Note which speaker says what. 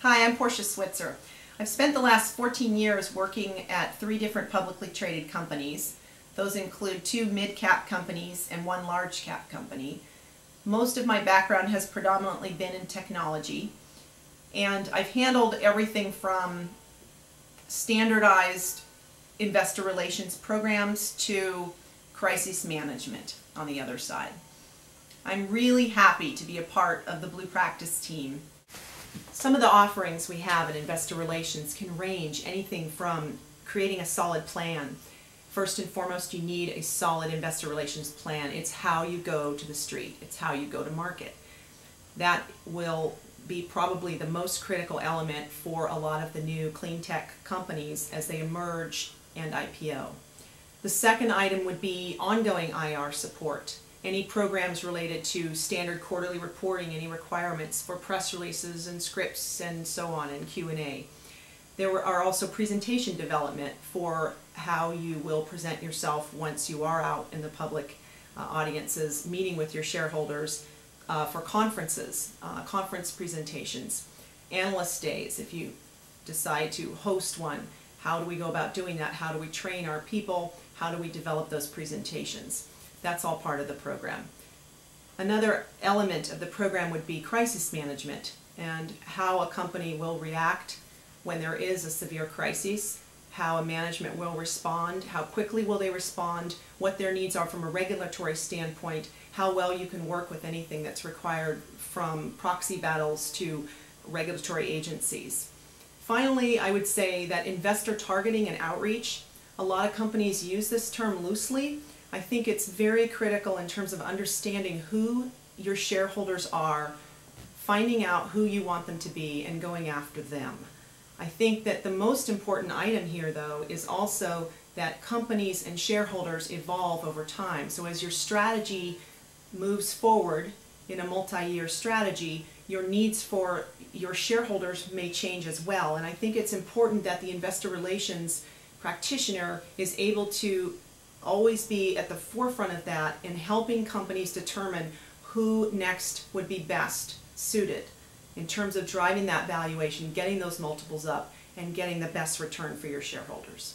Speaker 1: Hi, I'm Portia Switzer. I've spent the last 14 years working at 3 different publicly traded companies. Those include 2 mid-cap companies and 1 large-cap company. Most of my background has predominantly been in technology, and I've handled everything from standardized investor relations programs to crisis management on the other side. I'm really happy to be a part of the Blue Practice team. Some of the offerings we have in investor relations can range anything from creating a solid plan. First and foremost, you need a solid investor relations plan. It's how you go to the street. It's how you go to market. That will be probably the most critical element for a lot of the new Cleantech companies as they emerge and IPO. The second item would be ongoing IR support. Any programs related to standard quarterly reporting, any requirements for press releases and scripts and so on, and Q&A. There are also presentation development for how you will present yourself once you are out in the public audiences, meeting with your shareholders, for conferences, conference presentations, analyst days if you decide to host one. How do we go about doing that? How do we train our people? How do we develop those presentations? That's all part of the program. Another element of the program would be crisis management and how a company will react when there is a severe crisis, how a management will respond, how quickly will they respond, what their needs are from a regulatory standpoint, how well you can work with anything that's required from proxy battles to regulatory agencies. Finally, I would say that investor targeting and outreach, a lot of companies use this term loosely. I think it's very critical in terms of understanding who your shareholders are, finding out who you want them to be, and going after them. I think that the most important item here, though, is also that companies and shareholders evolve over time. So as your strategy moves forward in a multi-year strategy, your needs for your shareholders may change as well. And I think it's important that the investor relations practitioner is able to always be at the forefront of that in helping companies determine who next would be best suited in terms of driving that valuation, getting those multiples up, and getting the best return for your shareholders.